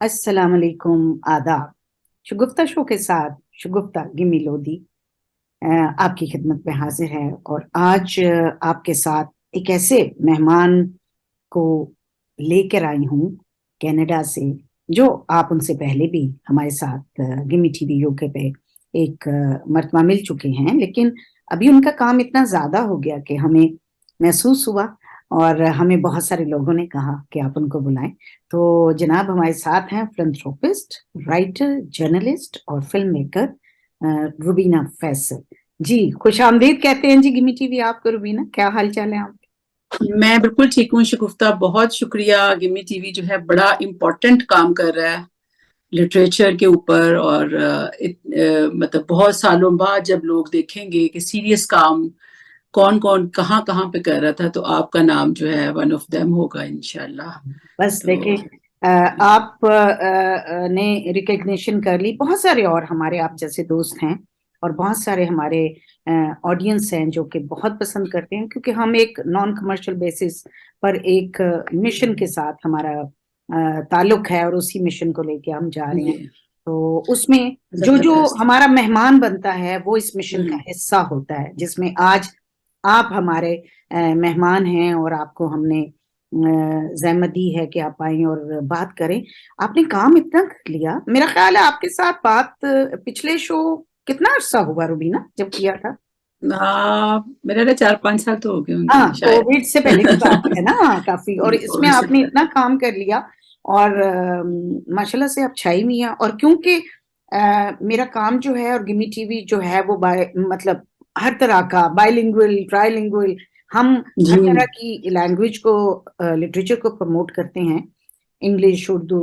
अस्सलाम वालेकुम, आदाब। शगुफ्ता शो के साथ शगुफ्ता गिमी लोधी आपकी खिदमत में हाजिर है। और आज आपके साथ एक ऐसे मेहमान को लेकर आई हूँ कनाडा से, जो आप उनसे पहले भी हमारे साथ गिमी टीवी यूके पे एक मर्तबा मिल चुके हैं, लेकिन अभी उनका काम इतना ज्यादा हो गया कि हमें महसूस हुआ और हमें बहुत सारे लोगों ने कहा कि आप उनको बुलाएं। तो जनाब हमारे साथ हैं फिलंथ्रोपिस्ट, राइटर, जर्नलिस्ट और फिल्म मेकर रुबीना फैसल जी। खुश आमदीद कहते हैं जी गिमी टीवी आपको। रुबीना, क्या हाल चाल है आप? मैं बिल्कुल ठीक हूँ शगुफ्ता। बहुत शुक्रिया। गिमी टीवी जो है बड़ा इम्पोर्टेंट काम कर रहा है लिटरेचर के ऊपर। और मतलब बहुत सालों बाद जब लोग देखेंगे कि सीरियस काम कौन कौन कहाँ कहाँ पे कर रहा था, तो आपका नाम जो है वन ऑफ देम होगा इंशाल्लाह। बस तो देखें, आप ने रिकग्निशन कर ली। बहुत सारे और हमारे आप जैसे दोस्त हैं और बहुत सारे हमारे ऑडियंस हैं जो कि बहुत पसंद करते हैं, क्योंकि हम एक नॉन कमर्शियल बेसिस पर एक मिशन के साथ हमारा ताल्लुक है और उसी मिशन को लेके हम जा रहे हैं। ये तो उसमें जो जो जबरदस्त। हमारा मेहमान बनता है वो इस मिशन का हम्म, हिस्सा होता है, जिसमें आज आप हमारे मेहमान हैं और आपको हमने जहमत दी है कि आप आए और बात करें। आपने काम इतना कर लिया, मेरा ख्याल है आपके साथ बात पिछले शो कितना अरसा हुआ रुबीना जब किया था? मेरा ना 4-5 साल तो हो गए हाँ, होंगे शायद। कोविड से पहले की बात है ना काफी। और इसमें कोविड से आपने इतना पहले। काम कर लिया और माशाल्लाह से आप छाई हुई हैं। और क्योंकि मेरा काम जो है और गिमी टीवी जो है वो मतलब हर तरह का बाइलिंगुअल, ट्राइलिंगुअल, हम हर तरह जी की लैंग्वेज को, लिटरेचर को प्रमोट करते हैं। इंग्लिश, उर्दू,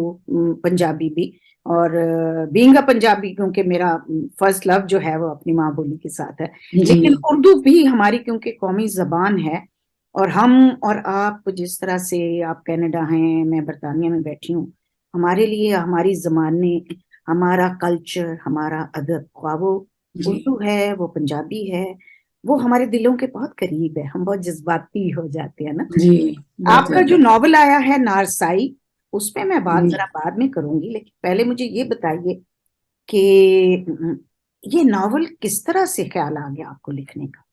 पंजाबी भी। और बीइंग अ पंजाबी, क्योंकि मेरा फर्स्ट लव जो है वो अपनी माँ बोली के साथ है, जी लेकिन उर्दू भी हमारी क्योंकि कौमी जबान है। और हम और आप जिस तरह से, आप कनाडा हैं, मैं बरतानिया में बैठी हूँ, हमारे लिए हमारी जबानें, हमारा कल्चर, हमारा अदब, ख्वाह वो जी उर्दू है, वो पंजाबी है, वो हमारे दिलों के बहुत करीब है। हम बहुत जज्बाती हो जाते हैं ना। जी, बहुत आपका जो ज्यादा। नॉवल आया है नारसाई, उसमें मैं बात जी जरा बाद में करूंगी, लेकिन पहले मुझे ये बताइए कि ये नॉवल किस तरह से ख्याल आ गया आपको लिखने का?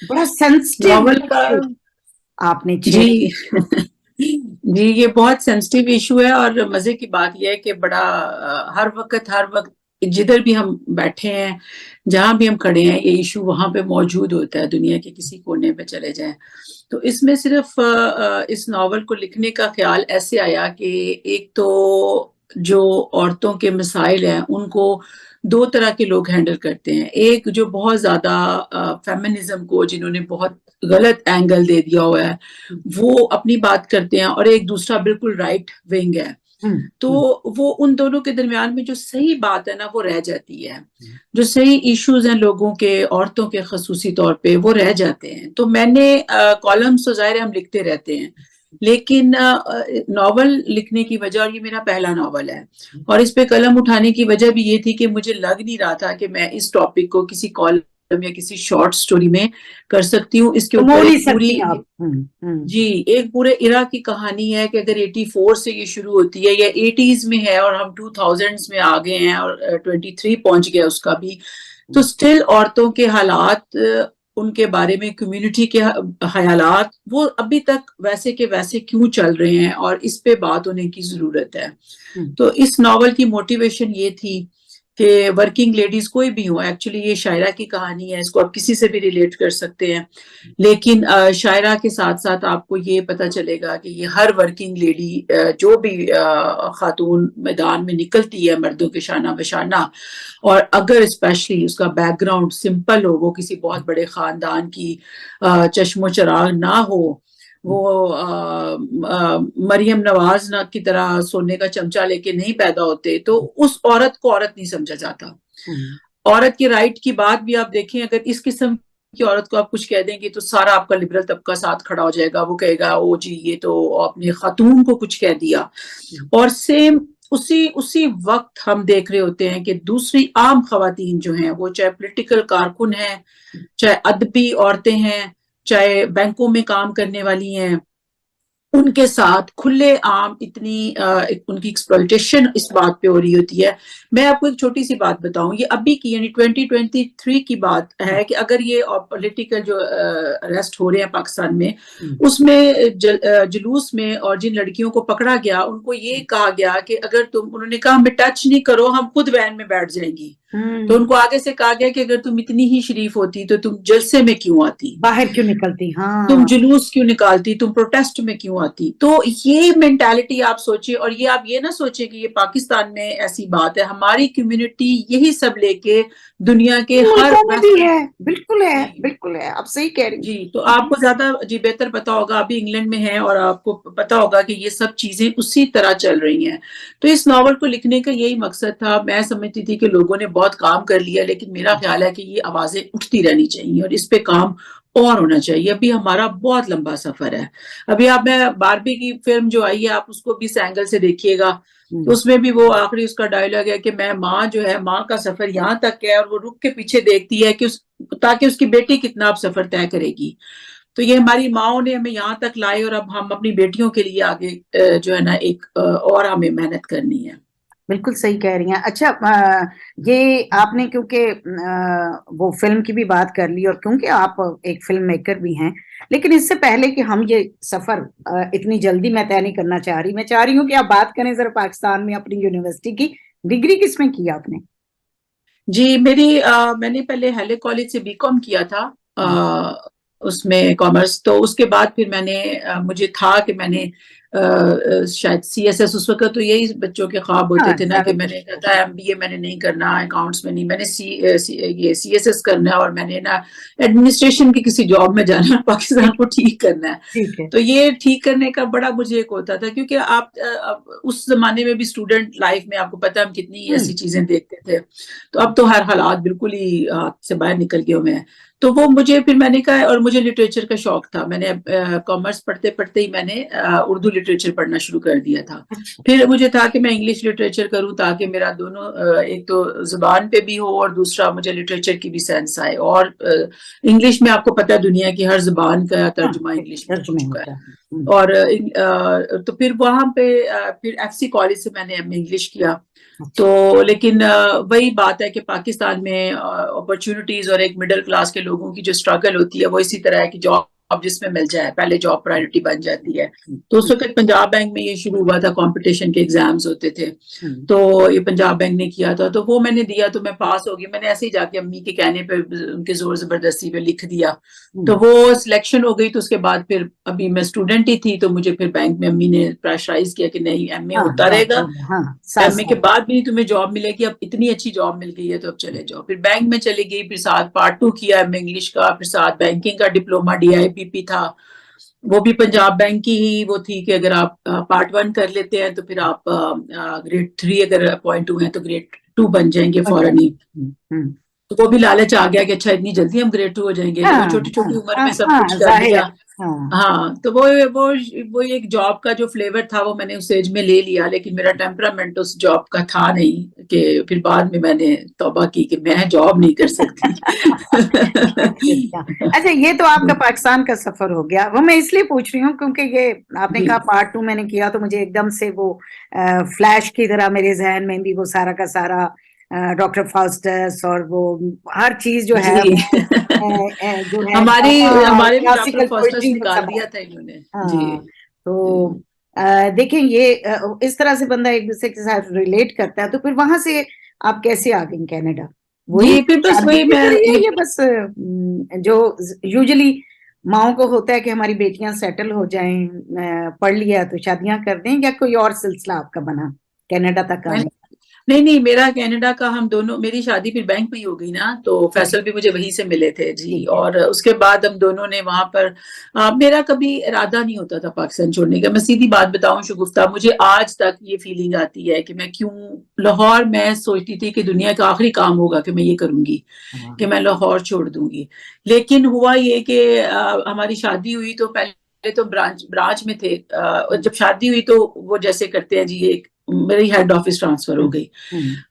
बड़ा सेंसिटिव नॉवल का। इशू आपने छेड़ा। जी जी, ये बहुत सेंसिटिव इशू है। और मजे की बात यह है कि बड़ा हर वक्त जिधर भी हम बैठे हैं, जहां भी हम खड़े हैं, ये इशू वहां पे मौजूद होता है। दुनिया के किसी कोने पे चले जाएं, तो इसमें सिर्फ इस नॉवल को लिखने का ख्याल ऐसे आया कि एक तो जो औरतों के मसाइल हैं उनको दो तरह के लोग हैंडल करते हैं। एक जो बहुत ज्यादा फेमिनिज्म को जिन्होंने बहुत गलत एंगल दे दिया हुआ है, वो अपनी बात करते हैं, और एक दूसरा बिल्कुल राइट विंग है। हम्म। तो हम्म। वो उन दोनों के दरमियान में जो सही बात है ना, वो रह जाती है। जो सही इश्यूज हैं लोगों के, औरतों के खसूसी तौर पे, वो रह जाते हैं। तो मैंने कॉलम्स तो जाहिर है हम लिखते रहते हैं, लेकिन नॉवल लिखने की वजह, और ये मेरा पहला नॉवल है, और इस पे कलम उठाने की वजह भी ये थी कि मुझे लग नहीं रहा था कि मैं इस टॉपिक को किसी कॉलम या किसी शॉर्ट स्टोरी में कर सकती हूँ। इसके तो मोड़ ऊपर नहीं एक पूरी, सकती आप। हम्म। जी, एक पूरे इरा की कहानी है कि अगर 84 से ये शुरू होती है या 80s में है और हम 2000s में आ गए हैं और 23 पहुंच गया उसका भी, तो स्टिल औरतों के हालात, उनके बारे में कम्युनिटी के ख्यालात, वो अभी तक वैसे के वैसे क्यों चल रहे हैं, और इस पे बात होने की जरूरत है। हम्म। तो इस नॉवल की मोटिवेशन ये थी कि वर्किंग लेडीज कोई भी हो, एक्चुअली ये शायरा की कहानी है, इसको आप किसी से भी रिलेट कर सकते हैं, लेकिन शायरा के साथ साथ आपको ये पता चलेगा कि ये हर वर्किंग लेडी, जो भी खातून मैदान में निकलती है मर्दों के शाना बशाना, और अगर स्पेशली उसका बैकग्राउंड सिंपल हो, वो किसी बहुत बड़े खानदान की चश्मो चराग ना हो, वो मरियम नवाज ना की तरह सोने का चमचा लेके नहीं पैदा होते, तो उस औरत को औरत नहीं समझा जाता। हम्म। औरत की राइट की बात भी आप देखें, अगर इस किस्म की औरत को आप कुछ कह देंगे तो सारा आपका लिबरल तबका साथ खड़ा हो जाएगा। वो कहेगा ओ जी, ये तो आपने खातून को कुछ कह दिया। और सेम उसी उसी वक्त हम देख रहे होते हैं कि दूसरी आम खवातीन जो हैं, वो चाहे पॉलिटिकल कारकुन हैं, चाहे अदबी औरतें हैं, चाहे बैंकों में काम करने वाली हैं, उनके साथ खुले आम इतनी उनकी एक्सप्लॉइटेशन इस बात पे हो रही होती है। मैं आपको एक छोटी सी बात बताऊं, ये अभी की यानी 2023 की बात है कि अगर ये पॉलिटिकल जो अरेस्ट हो रहे हैं पाकिस्तान में, उसमें जुलूस में और जिन लड़कियों को पकड़ा गया उनको ये कहा गया कि अगर उन्होंने कहा हमें टच नहीं करो, हम खुद वैन में बैठ जाएंगी। तो उनको आगे से कहा गया कि अगर तुम इतनी ही शरीफ होती तो तुम जलसे में क्यों आती, बाहर क्यों निकलती, तुम हाँ। जुलूस क्यों निकालती, तुम प्रोटेस्ट में क्यों आती। तो ये मेंटालिटी आप सोचिए, और ये आप ये ना सोचिए कि ये पाकिस्तान में ऐसी बात है, हमारी कम्युनिटी यही सब लेके दुनिया के हर मुल्कों में भी वेस्टर्न, है, बिल्कुल है, जी बिल्कुल है, आप सही कह रही जी, हैं। तो आपको ज्यादा जी बेहतर पता होगा, अभी इंग्लैंड में है और आपको पता होगा कि ये सब चीजें उसी तरह चल रही हैं। तो इस नॉवल को लिखने का यही मकसद था। मैं समझती थी कि लोगों ने बहुत काम कर लिया, लेकिन मेरा ख्याल है कि ये आवाजें उठती रहनी चाहिए और इस पे काम और होना चाहिए। अभी हमारा बहुत लंबा सफर है। अभी आप, मैं बारबी की फिल्म जो आई है, आप उसको भी इस एंगल से देखिएगा। तो उसमें भी वो आखिरी उसका डायलॉग है कि मैं माँ जो है, माँ का सफर यहाँ तक है, और वो रुक के पीछे देखती है कि ताकि उसकी बेटी कितना अब सफर तय करेगी। तो ये हमारी माओ ने हमें यहाँ तक लाए, और अब हम अपनी बेटियों के लिए आगे जो है ना एक और हमें मेहनत करनी है। बिल्कुल सही कह रही हैं। अच्छा, ये आपने क्योंकि वो फिल्म की भी बात कर ली और क्योंकि आप एक फिल्म मेकर भी हैं, लेकिन इससे पहले कि हम ये सफर इतनी जल्दी मैं तय नहीं करना चाह रही, मैं चाह रही हूँ कि आप बात करें जरा पाकिस्तान में अपनी यूनिवर्सिटी की। डिग्री किसमें की आपने? जी, मैंने पहले हैले कॉलेज से बीकॉम किया था, उसमें कॉमर्स। तो उसके बाद फिर मुझे था कि मैंने शायद सीएसएस, उस वक्त तो यही बच्चों के ख्वाब होते हाँ, थे ना कि मैंने कहा था एमबीए मैंने नहीं करना, अकाउंट्स में नहीं, मैंने ये सीएसएस करना है, और मैंने ना एडमिनिस्ट्रेशन की किसी जॉब में जाना है, पाकिस्तान को ठीक करना है। ठीक है। तो ये ठीक करने का बड़ा मुझे एक होता था, क्योंकि आप उस जमाने में भी स्टूडेंट लाइफ में आपको पता है हम कितनी ऐसी चीजें देखते थे। तो अब तो हर हालात बिल्कुल ही हाथ से बाहर निकल गए हुए हैं। तो वो मुझे, फिर मैंने कहा, और मुझे लिटरेचर का शौक था, मैंने कॉमर्स पढ़ते पढ़ते ही मैंने उर्दू लिटरेचर पढ़ना शुरू कर दिया था। फिर मुझे था कि मैं इंग्लिश लिटरेचर करूं, ताकि मेरा दोनों एक तो जुबान पे भी हो, और दूसरा मुझे लिटरेचर की भी सेंस आए। और इंग्लिश में आपको पता है दुनिया की हर जुबान का तर्जुमा इंग्लिश में हो तर्जुमे चुका होता है। है। और तो फिर वहां पे फिर एफसी कॉलेज से मैंने एमए इंग्लिश किया। तो लेकिन वही बात है कि पाकिस्तान में अपॉर्चुनिटीज और एक मिडिल क्लास के लोगों की जो स्ट्रगल होती है, वो इसी तरह है कि जॉब जिसमें मिल जाए, पहले जॉब प्रायोरिटी बन जाती है। तो उस वक्त पंजाब बैंक में ये शुरू हुआ था, कंपटीशन के एग्जाम्स होते थे, तो ये पंजाब बैंक ने किया था, तो वो मैंने दिया, तो मैं पास हो गई। मैंने ऐसे ही जाके अम्मी के कहने पे, उनके जोर जबरदस्ती पे लिख दिया, तो वो सिलेक्शन हो गई। तो उसके बाद फिर अभी मैं स्टूडेंट ही थी, तो मुझे फिर बैंक में अम्मी ने प्रेशराइज किया कि नहीं, एमए होता रहेगा, हाँ, साथ एमए के साथ। बाद भी तुम्हें जॉब मिलेगी, अब इतनी अच्छी जॉब मिल गई है तो अब चले जाओ। फिर बैंक में चली गई, फिर साथ पार्ट 2 किया एमए इंग्लिश का, फिर साथ बैंकिंग का डिप्लोमा डीआईपीपी था, वो भी पंजाब बैंक की ही वो थी कि अगर आप पार्ट 1 कर लेते हैं तो फिर आप ग्रेड 3 अगर अपॉइंट हुए हैं तो ग्रेड 2 बन जाएंगे फौरन ही। तो वो भी लालच आ गया कि अच्छा इतनी जल्दी हम ग्रेड 2 हो जाएंगे, हाँ, तो वो छोटी छोटी हाँ, उम्र हाँ, में सब हाँ, कुछ कर जाहिर है। लिया। हाँ, हाँ, तो वो एक जॉब का जो फ्लेवर था वो मैंने उस एज में ले लिया, लेकिन मेरा टेम्परामेंट उस जॉब का था नहीं, कि फिर बाद में मैंने तौबा की कि मैं जॉब नहीं कर सकती। अच्छा, ये तो आपका पाकिस्तान का सफर हो गया। वो मैं इसलिए पूछ रही हूँ क्योंकि ये आपने जी कहा पार्ट 2 मैंने किया, तो मुझे एकदम से वो फ्लैश की तरह मेरे जहन में भी वो सारा का सारा डॉक्टर फाउस्टस और वो हर चीज जो है जी। वो जो है हमारी ड्रामा और हमारे भी डॉक्टर क्लासिकल फॉस्टर्स पोइट्री वो निकाल सब है। दिया था इन्होंने। जी हाँ, तो देखें ये इस तरह से बंदा एक दूसरे के साथ रिलेट करता है। तो फिर वहां से आप कैसे आ गई कनाडा? वही जी, फिर बस शादी वही के मैं जरिए, ये, या बस जो यूजुअली माओ को होता है कि हमारी बेटियां सेटल हो जाएं, पढ़ लिया तो शादियां कर दें, या कोई और सिलसिला आपका बना कनाडा तक आने? नहीं नहीं, मेरा कनाडा का, हम दोनों, मेरी शादी फिर बैंक में ही हो गई ना, तो फैसल भी मुझे वहीं से मिले थे जी। ठीक है। और उसके बाद हम दोनों ने वहां पर, मेरा कभी इरादा नहीं होता था पाकिस्तान छोड़ने का। मैं सीधी बात बताऊं शगुफ्ता, मुझे आज तक ये फीलिंग आती है कि मैं क्यों लाहौर, मैं सोचती थी कि दुनिया का आखिरी काम होगा कि मैं ये करूंगी कि मैं लाहौर छोड़ दूंगी। लेकिन हुआ ये कि हमारी शादी हुई तो पहले तो ब्रांच में थे, जब शादी हुई तो वो जैसे करते हैं जी, एक मेरी हेड ऑफिस ट्रांसफर हो गई।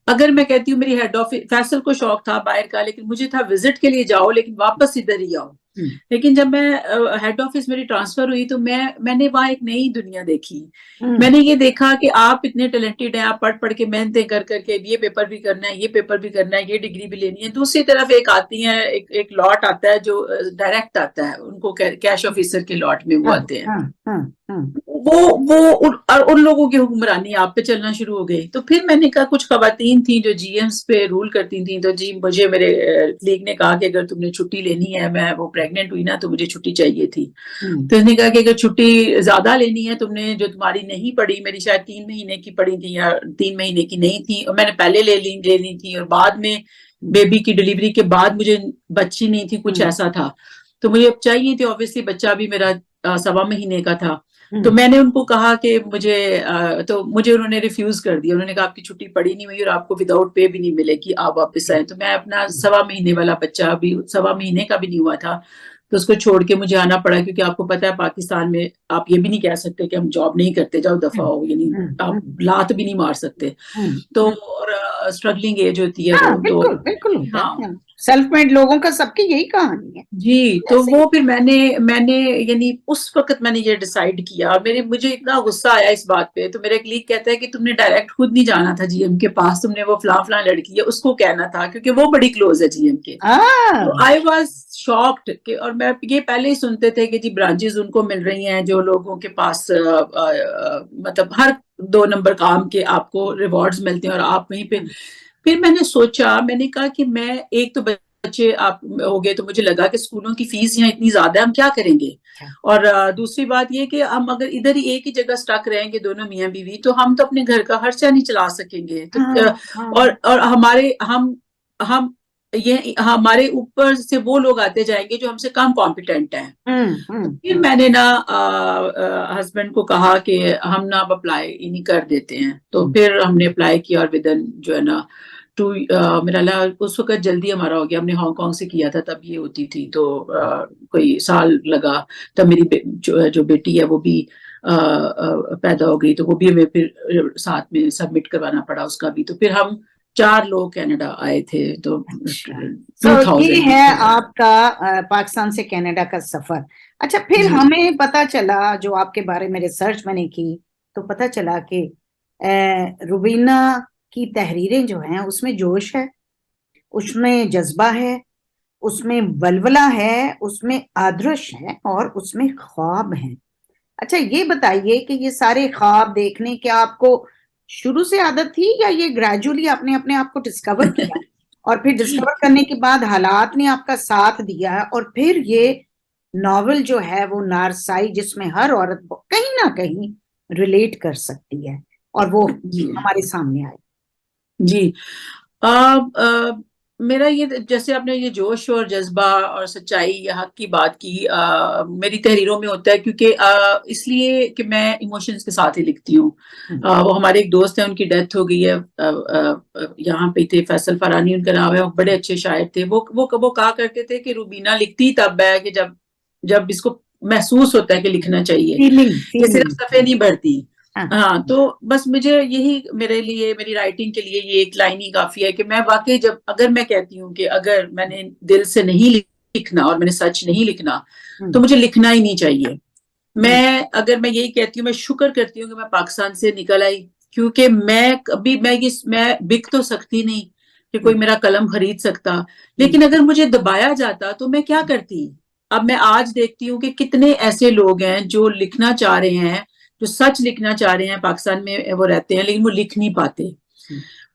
अगर मैं कहती हूँ मेरी हेड ऑफिस, फैसल को शौक था बाहर का, लेकिन मुझे था विजिट के लिए जाओ लेकिन वापस इधर ही आओ। लेकिन जब मैं हेड ऑफिस मेरी ट्रांसफर हुई तो मैंने वहां एक नई दुनिया देखी। हम्म। मैंने ये देखा कि आप इतने टैलेंटेड हैं, आप पढ़ के मेहनतें कर करके ये पेपर भी करना है, ये पेपर भी करना है, ये डिग्री भी लेनी है। दूसरी तरफ एक आती है, एक लॉट आता है जो डायरेक्ट आता है, उनको कैश ऑफिसर के लॉट में वो हाँ आते हैं। हाँ हाँ हाँ। वो उन लोगों की हुक्मरानी आप पे चलना शुरू हो गई। तो फिर मैंने कहा, कुछ खवातीन थी जो जीएम्स पे रूल करती थी, तो जी मुझे मेरे लीग ने कहा कि अगर तुमने छुट्टी लेनी है, मैं वो प्रेग्नेंट हुई ना तो मुझे छुट्टी चाहिए थी। तो उसने कहा कि अगर छुट्टी ज्यादा लेनी है तुमने, जो तुम्हारी नहीं पड़ी, मेरी शायद 3 महीने की पड़ी थी या 3 महीने की नहीं थी, और मैंने पहले लेनी थी, और बाद में बेबी की डिलीवरी के बाद मुझे बच्ची नहीं थी, कुछ ऐसा था, तो मुझे चाहिए थी। ऑब्वियसली बच्चा भी मेरा 1.25 महीने का था। तो मैंने उनको कहा कि तो मुझे उन्होंने रिफ्यूज कर दिया। उन्होंने कहा आपकी छुट्टी पड़ी नहीं हुई और आपको विदाउट पे भी नहीं मिलेगी, आप वापस आए। तो मैं अपना 1.25 महीने वाला बच्चा, अभी 1.25 महीने का भी नहीं हुआ था, तो उसको छोड़ के मुझे आना पड़ा, क्योंकि आपको पता है पाकिस्तान में आप ये भी नहीं कह सकते कि हम जॉब नहीं करते, जाओ दफा हो, यानी आप लात भी नहीं मार सकते। तो और स्ट्रगलिंग एज होती है हाँ वो तो। बिल्कुल बिल्कुल होता हाँ है, सेल्फ मेड लोगों का सबकी यही कहानी है। जी, तो ऐसे वो फिर मैंने यानी उस वक्त मैंने ये डिसाइड किया, और मुझे इतना गुस्सा आया इस बात पे। तो मेरा एक लीग कहता है कि तुमने डायरेक्ट खुद नहीं जाना था जीएम के पास, तुमने वो फलां लड़की है उसको कहना था, क्योंकि वो बड़ी क्लोज है जीएम के। तो आई वाज शॉक्ड कि, और मैं ये पहले ही सुनते थे कि जी ब्रांचेस उनको मिल रही हैं जो लोगों के पास मतलब हर 2 नंबर काम के आपको रिवॉर्ड्स मिलते हैं, और आप वहीं पे। फिर मैंने सोचा, मैंने कहा कि मैं एक तो बच्चे आप हो गए, तो मुझे लगा कि स्कूलों की फीस यहाँ इतनी ज्यादा है, हम क्या करेंगे। और दूसरी बात ये कि हम अगर इधर ही एक ही जगह स्टक रहेंगे दोनों मियाँ बीवी, तो हम तो अपने घर का खर्चा नहीं चला सकेंगे। तो और हम ये हमारे ऊपर से वो लोग आते जाएंगे जो हमसे कम कॉम्पिटेंट हैं। तो फिर मैंने ना हस्बैंड को कहा कि हम ना अब अप्लाई इन्हीं कर देते हैं। तो फिर हमने अप्लाई किया, और विदिन जो है ना मेरा उस वक्त जल्दी हमारा हो गया। हमने हांगकांग से किया था, तब ये होती थी, तो कोई साल लगा। तब मेरी जो बेटी है वो भी पैदा हो गई, तो वो भी हमें फिर साथ में सबमिट करवाना पड़ा उसका भी। तो फिर हम 4 लोग कनाडा आए थे। तो अच्छा, तो ये 2000 है आपका पाकिस्तान से कनाडा का सफर। अच्छा, फिर हमें पता चला, जो आपके बारे में रिसर्च मैंने की, तो पता चला कि रुबीना की तहरीरें जो हैं उसमें जोश है, उसमें जज्बा है, उसमें वलवला है, उसमें आदर्श है, और उसमें ख्वाब है। अच्छा, ये बताइए कि ये सारे ख्वाब देखने के आपको शुरू से आदत थी, या ये ग्रेजुअली आपने अपने आप को डिस्कवर किया, और फिर डिस्कवर करने के बाद हालात ने आपका साथ दिया, और फिर ये नॉवेल जो है वो नारसाई, जिसमें हर औरत कहीं ना कहीं रिलेट कर सकती है, और वो हमारे सामने आए। जी। आ, मेरा ये, जैसे आपने ये जोश और जज्बा और सच्चाई या हक की बात की, मेरी तहरीरों में होता है, क्योंकि इसलिए कि मैं इमोशंस के साथ ही लिखती हूँ। वो हमारे एक दोस्त है, उनकी डेथ हो गई है, यहाँ पे थे, फैसल फरानी उनका नाम है, वो बड़े अच्छे शायर थे। वो कहा करते थे कि रुबीना लिखती तब है कि जब इसको महसूस होता है कि लिखना चाहिए, ये सिर्फ सफे नहीं भरती। हाँ, तो बस मुझे यही, मेरे लिए, मेरी राइटिंग के लिए ये एक लाइन ही काफी है कि मैं वाकई, जब अगर मैं कहती हूँ कि अगर मैंने दिल से नहीं लिखना और मैंने सच नहीं लिखना, तो मुझे लिखना ही नहीं चाहिए। अगर मैं यही कहती हूँ, मैं शुक्र करती हूँ कि मैं पाकिस्तान से निकल आई, क्योंकि मैं बिक तो सकती नहीं कि कोई मेरा कलम खरीद सकता, लेकिन अगर मुझे दबाया जाता तो मैं क्या करती। अब मैं आज देखती हूँ कि कितने ऐसे लोग हैं जो लिखना चाह रहे हैं, जो सच लिखना चाह रहे हैं, पाकिस्तान में वो रहते हैं, लेकिन वो लिख नहीं पाते।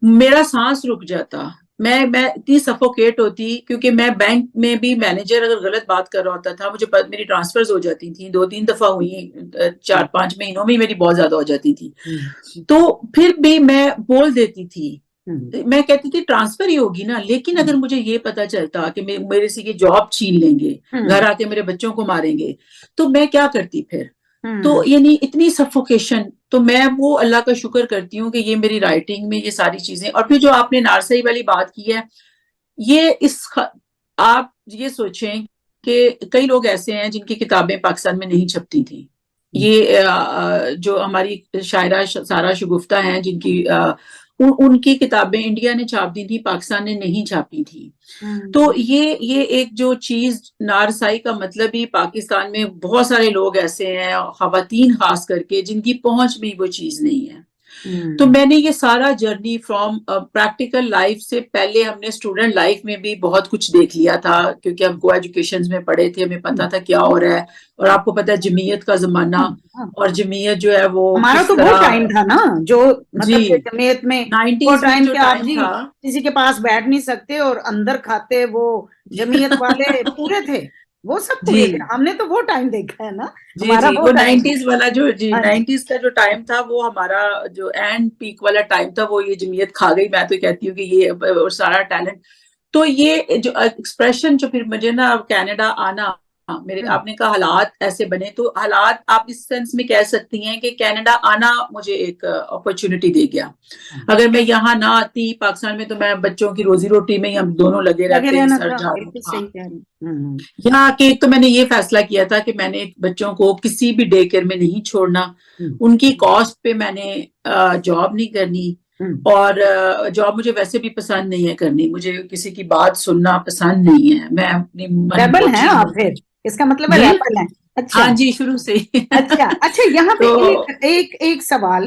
मेरा सांस रुक जाता, मैं इतनी सफोकेट होती, क्योंकि मैं बैंक में भी मैनेजर अगर गलत बात कर रहा होता था, मेरी ट्रांसफर्स हो जाती थी, 2-3 दफा हुई, 4-5 महीनों में मेरी बहुत ज्यादा हो जाती थी। तो फिर भी मैं बोल देती थी, मैं कहती थी ट्रांसफर ही होगी ना, लेकिन अगर मुझे ये पता चलता कि मेरे से ये जॉब छीन लेंगे, घर आके मेरे बच्चों को मारेंगे, तो मैं क्या करती फिर। तो यानी इतनी सफोकेशन। तो मैं वो अल्लाह का शुक्र करती हूँ कि ये मेरी राइटिंग में ये सारी चीजें। और फिर जो आपने नारसई वाली बात की है, आप ये सोचें कि कई लोग ऐसे हैं जिनकी किताबें पाकिस्तान में नहीं छपती थी। ये जो हमारी शायरा सारा शगुफ्ता हैं, जिनकी उनकी किताबें इंडिया ने छाप दी थी, पाकिस्तान ने नहीं छापी थी। तो ये एक जो चीज नारसाई का मतलब ही, पाकिस्तान में बहुत सारे लोग ऐसे हैं, खवातीन खास करके, जिनकी पहुंच में वो चीज नहीं है। तो मैंने ये सारा जर्नी फ्रॉम प्रैक्टिकल लाइफ से, पहले हमने स्टूडेंट लाइफ में भी बहुत कुछ देख लिया था, क्योंकि हम को एजुकेशन में पढ़े थे, हमें पता था क्या हो रहा है। और आपको पता है जमीयत का जमाना, और जमीयत जो है वो हमारा किस तो वो तरह, टाइम था ना, जो जी, मतलब जमीयत में वो 90s में टाइम जो के आप टाइम जी था, किसी के पास बैठ नहीं सकते और अंदर खाते वो जमीयत वाले पूरे थे, वो सब पूरे थे। जी हमने तो वो टाइम देखा है ना, जी हमारा जी, वो वो टाइम है। 90s वाला जो, जी हाँ जी। 90s का जो टाइम था, वो हमारा जो एंड पीक वाला टाइम था, वो ये जमीयत खा गई। मैं तो कहती हूँ कि ये और सारा टैलेंट, तो ये जो एक्सप्रेशन, जो फिर मुझे ना कनाडा आना, मेरे, आपने कहा हालात ऐसे बने, तो हालात आप इस सेंस में कह सकती हैं कि कनाडा आना मुझे एक अपॉर्चुनिटी दे गया। अगर मैं यहाँ ना आती पाकिस्तान में, तो मैं बच्चों की रोजी रोटी में ही हम दोनों लगे लगे रहते, रहना सर था, झाड़ू। बिल्कुल हाँ, सही कह रही हूँ। यहाँ आके तो मैंने ये फैसला किया था कि मैंने बच्चों को किसी भी डे केयर में नहीं छोड़ना, उनकी कॉस्ट पे मैंने जॉब नहीं करनी, और जॉब मुझे वैसे भी पसंद नहीं है करनी, मुझे किसी की बात सुनना पसंद नहीं है, मैं अपनी रेबल हैं मनमोजी आप हूँ। फिर, इसका मतलब है जी, रेबल हैं। अच्छा। हाँ जी, शुरू से ही। अच्छा अच्छा, यहाँ पे तो एक एक एक सवाल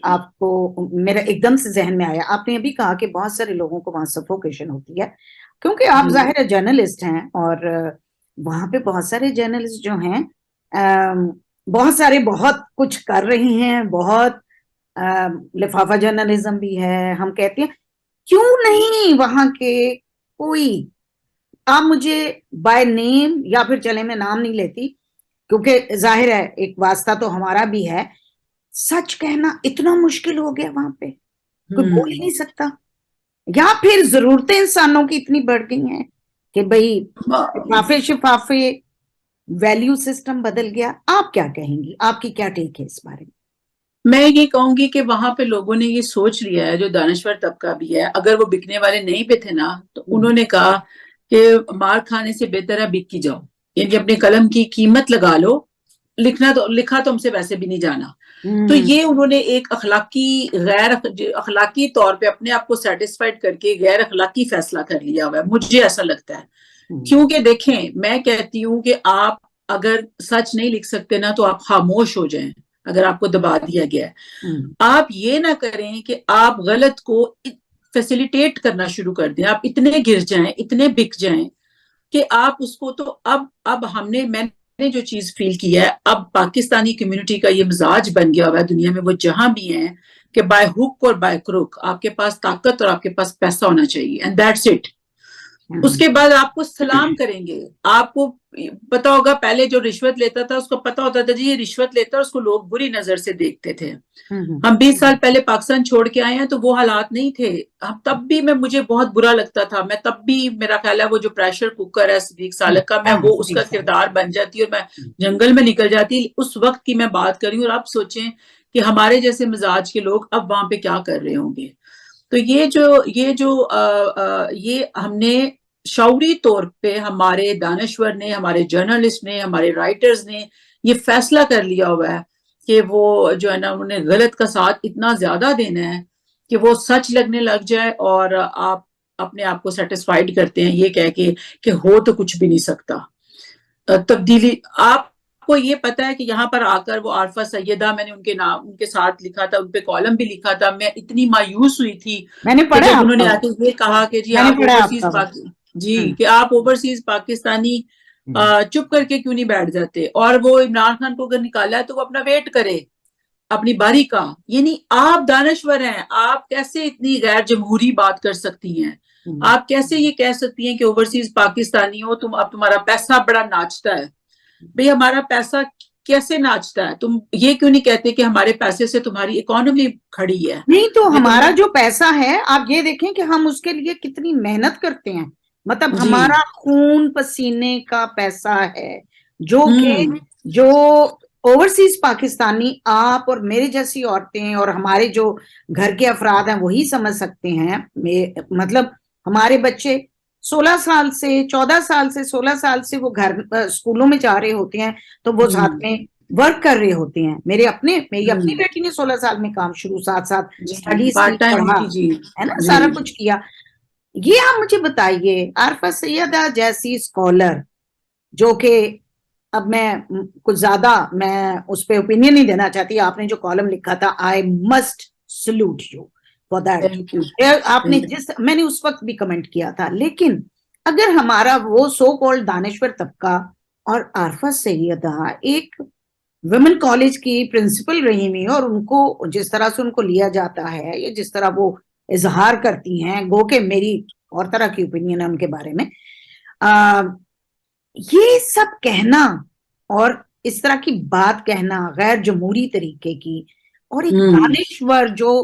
आपको मेरा एकदम से जहन में आया। आपने अभी कहा कि बहुत सारे लोगों को वहां सफोकेशन होती है, क्योंकि आप जी, जाहिर है जर्नलिस्ट हैं, और वहां पे बहुत सारे जर्नलिस्ट जो हैं बहुत सारे बहुत कुछ कर रही हैं, बहुत लिफाफा जर्नलिज्म भी है, हम कहते हैं। क्यों नहीं वहां के कोई, आप मुझे बाय नेम, या फिर चले मैं नाम नहीं लेती, क्योंकि जाहिर है एक वास्ता तो हमारा भी है, सच कहना इतना मुश्किल हो गया वहां पे, कोई बोल ही नहीं सकता, या फिर जरूरतें इंसानों की इतनी बढ़ गई हैं कि भाई शिफाफे शिफाफे वैल्यू सिस्टम बदल गया। आप क्या कहेंगी, आपकी क्या टेक है इस बारे में? मैं ये कहूंगी कि वहां पे लोगों ने ये सोच लिया है, जो दानश्वर तबका भी है, अगर वो बिकने वाले नहीं पे थे ना, तो उन्होंने कहा कि मार खाने से बेहतर है बिक की जाओ, यानी अपने कलम की कीमत लगा लो, लिखना तो लिखा तो हमसे वैसे भी नहीं जाना। तो ये उन्होंने एक अखलाकी तौर पे अपने आप को सेटिस्फाइड करके गैर अखलाकी फैसला कर लिया हुआ है, मुझे ऐसा लगता है। क्योंकि देखें, मैं कहती हूँ कि आप अगर सच नहीं लिख सकते ना, तो आप खामोश हो जाएं, अगर आपको दबा दिया गया है। आप ये ना करें कि आप गलत को फैसिलिटेट करना शुरू कर दें, आप इतने गिर जाएं, इतने बिक जाएं कि आप उसको, तो अब मैंने जो चीज फील किया है, अब पाकिस्तानी कम्युनिटी का ये मिजाज बन गया हुआ है दुनिया में, वो जहां भी हैं, कि बाय हुक और बाय क्रुक आपके पास ताकत और आपके पास पैसा होना चाहिए, एंड दैट्स इट। उसके बाद आपको सलाम करेंगे। आपको पता होगा, पहले जो रिश्वत लेता था उसको पता होता था जी ये रिश्वत लेता है, उसको लोग बुरी नजर से देखते थे। हम 20 साल पहले पाकिस्तान छोड़ के आए हैं, तो वो हालात नहीं थे। हम तब भी, मैं मुझे बहुत बुरा लगता था, मैं तब भी, मेरा ख्याल है वो जो प्रेशर कुकर है सदीक सालक का, मैं वो उसका किरदार बन जाती और मैं जंगल में निकल जाती। उस वक्त की मैं बात कर रही हूँ, और आप सोचें कि हमारे जैसे मिजाज के लोग अब वहां पे क्या कर रहे होंगे। तो ये हमने शौरी तौर पे, हमारे दानश्वर ने, हमारे जर्नलिस्ट ने, हमारे राइटर्स ने ये फैसला कर लिया हुआ है कि वो जो है ना, उन्हें गलत का साथ इतना ज्यादा देना है कि वो सच लगने लग जाए, और आप अपने आप को सेटिस्फाइड करते हैं ये कह के कि हो तो कुछ भी नहीं सकता। तब्दीली, आपको ये पता है कि यहाँ पर आकर वो आरफा सैयदा, मैंने उनके नाम, उनके साथ लिखा था, उनपे कॉलम भी लिखा था, मैं इतनी मायूस हुई थी मैंने कि पढ़ा जब उन्होंने आपका, आके ये कहा कि जी मैंने आप पढ़ा ओवरसीज आपका। जी, कि आप ओवरसीज पाकिस्तानी चुप करके क्यों नहीं बैठ जाते, और वो इमरान खान को अगर निकाला है तो वो अपना वेट करे अपनी बारी का। यानी आप दानश्वर हैं, आप कैसे इतनी गैर जमहूरी बात कर सकती हैं? आप कैसे ये कह सकती हैं कि ओवरसीज पाकिस्तानी हो तुम, अब तुम्हारा पैसा बड़ा नाचता है? भाई हमारा पैसा कैसे नाचता है? तुम ये क्यों नहीं कहते कि हमारे पैसे से तुम्हारी इकोनॉमी खड़ी है? नहीं तो मैं हमारा तुम्हें, जो पैसा है, आप ये देखें कि हम उसके लिए कितनी मेहनत करते हैं, मतलब जी, हमारा खून पसीने का पैसा है, जो कि हम्म, जो ओवरसीज पाकिस्तानी, आप और मेरी जैसी औरतें और हमारे जो घर के अफराद हैं वही समझ सकते हैं। मतलब हमारे बच्चे 16 साल से, 14 साल से, 16 साल से वो घर स्कूलों में जा रहे होते हैं, तो वो साथ में वर्क कर रहे होते हैं। मेरी अपनी बेटी ने 16 साल में काम शुरू, साथ साथ जी स्टडीज की, पार्ट टाइम पढ़ा, उनकी जी। है ना, जी सारा कुछ किया। ये आप मुझे बताइए, आरफा सैयदा जैसी स्कॉलर, जो कि अब मैं कुछ ज्यादा मैं उस पर ओपिनियन नहीं देना चाहती, आपने जो कॉलम लिखा था, I must salute you for that. Thank you. आपने जिस, मैंने उस वक्त भी कमेंट किया था, लेकिन अगर हमारा वो सो कॉल्ड दानश्वर तबका और आरफा सैयदा एक वुमेन कॉलेज की प्रिंसिपल रही हुई, और उनको जिस तरह से उनको लिया जाता है, या जिस तरह वो इजहार करती हैं, गो के मेरी और तरह की ओपिनियन है उनके बारे में, आ, ये सब कहना और इस तरह की बात कहना गैर जमहूरी तरीके की, और एक दानिश्वर जो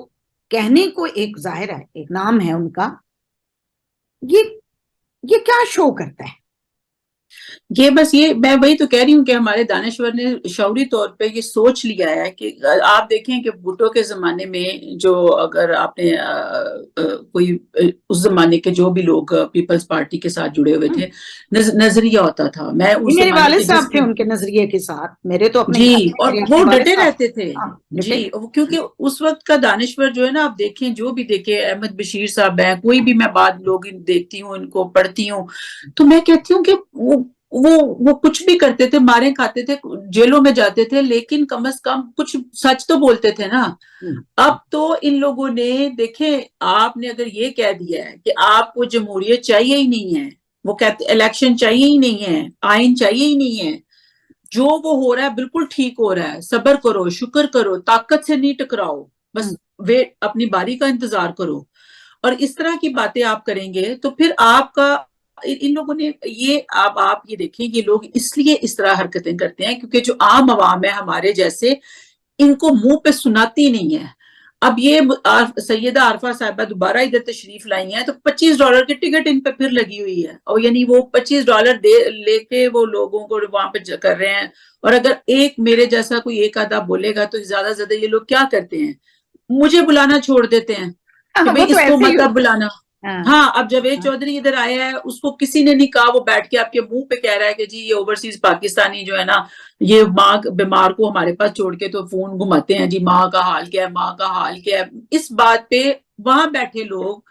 कहने को, एक जाहिर है एक नाम है उनका, ये ये क्या शो करता है? ये बस ये मैं वही तो कह रही हूँ कि हमारे दानश्वर ने शौरी तौर पे ये सोच लिया है कि आप देखें कि भुट्टो के जमाने में जो, अगर आपने कोई उस जमाने के जो भी लोग पीपल्स पार्टी के साथ जुड़े हुए थे, नजरिया होता था। मैं ये उस मेरे जमाने वालिद के साहब थे उनके नजरिए के साथ, मेरे तो अपने घर जी, में और मेरे अपने वो वालिद डटे साहब। रहते थे। हाँ, जी, डटे। क्योंकि उस वक्त का दानिश्वर जो है ना, आप देखें जो भी देखे, अहमद बशीर साहब है, कोई भी, मैं बाद लोग देखती हूँ, इनको पढ़ती हूँ, तो मैं कहती हूँ कि वो कुछ भी करते थे, मारे खाते थे, जेलों में जाते थे, लेकिन कम से कम कुछ सच तो बोलते थे ना। अब तो इन लोगों ने देखे, आपने अगर ये कह दिया है कि आपको जमहूरियत चाहिए ही नहीं है, वो कहते इलेक्शन चाहिए ही नहीं है, आइन चाहिए ही नहीं है, जो वो हो रहा है बिल्कुल ठीक हो रहा है, सब्र करो, शुक्र करो, ताकत से नहीं टकराओ, बस वे अपनी बारी का इंतजार करो, और इस तरह की बातें आप करेंगे तो फिर आपका, इन लोगों ने ये, आप ये देखें, ये लोग इसलिए इस तरह हरकतें करते हैं क्योंकि जो आम आवाम है हमारे जैसे, इनको मुंह पे सुनाती नहीं है। अब ये सैयदा आरफा साहिबा दोबारा इधर तशरीफ लाई हैं, तो $25 की टिकट इन पे फिर लगी हुई है, और यानी वो $25 दे लेके वो लोगों को वहां पे कर रहे हैं। और अगर एक मेरे जैसा कोई एक आधा बोलेगा तो ज्यादा ज्यादा ये लोग क्या करते हैं, मुझे बुलाना छोड़ देते हैं कि भाई वो तो इसको ऐसे ही मत अब होता बुलाना। है। हाँ, हाँ, अब जावेद हाँ, चौधरी इधर आया है, उसको किसी ने नहीं कहा, वो बैठ के आपके मुंह पे कह रहा है कि जी ये ओवरसीज पाकिस्तानी जो है ना, ये माँ बीमार को हमारे पास छोड़ के तो फोन घुमाते हैं, जी माँ का हाल क्या है, माँ का हाल क्या है। इस बात पे वहां बैठे लोग,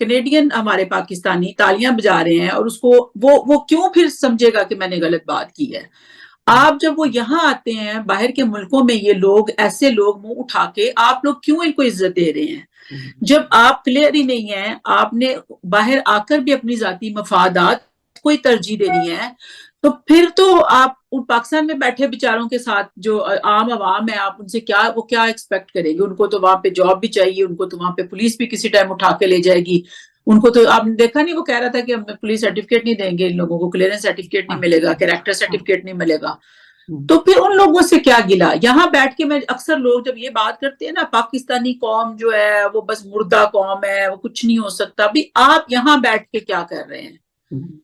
कनेडियन हमारे पाकिस्तानी तालियां बजा रहे हैं, और उसको वो क्यों फिर समझेगा कि मैंने गलत बात की है। आप जब वो यहाँ आते हैं बाहर के मुल्कों में, ये लोग, ऐसे लोग मुंह उठा के, आप लोग क्यों इनको इज्जत दे रहे हैं? जब आप क्लियर ही नहीं है, आपने बाहर आकर भी अपनी जाती मफादात कोई तरजीह देनी है, तो फिर तो आप उन पाकिस्तान में बैठे बेचारों के साथ जो आम आवाम है, आप उनसे क्या, वो क्या एक्सपेक्ट करेंगे? उनको तो वहां पे जॉब भी चाहिए, उनको तो वहां पे पुलिस भी किसी टाइम उठा के ले जाएगी, उनको तो आपने देखा नहीं, वो कह रहा था कि हम पुलिस सर्टिफिकेट नहीं देंगे इन लोगों को, क्लियरेंस सर्टिफिकेट नहीं हाँ, मिलेगा, कैरेक्टर हाँ, सर्टिफिकेट नहीं मिलेगा। हम्म, तो फिर उन लोगों से क्या गिला? यहाँ बैठ के मैं अक्सर, लोग जब ये बात करते हैं ना, पाकिस्तानी कौम जो है वो बस मुर्दा कौम है, वो कुछ नहीं हो सकता, भी आप यहाँ बैठ के क्या कर रहे हैं? हम्म,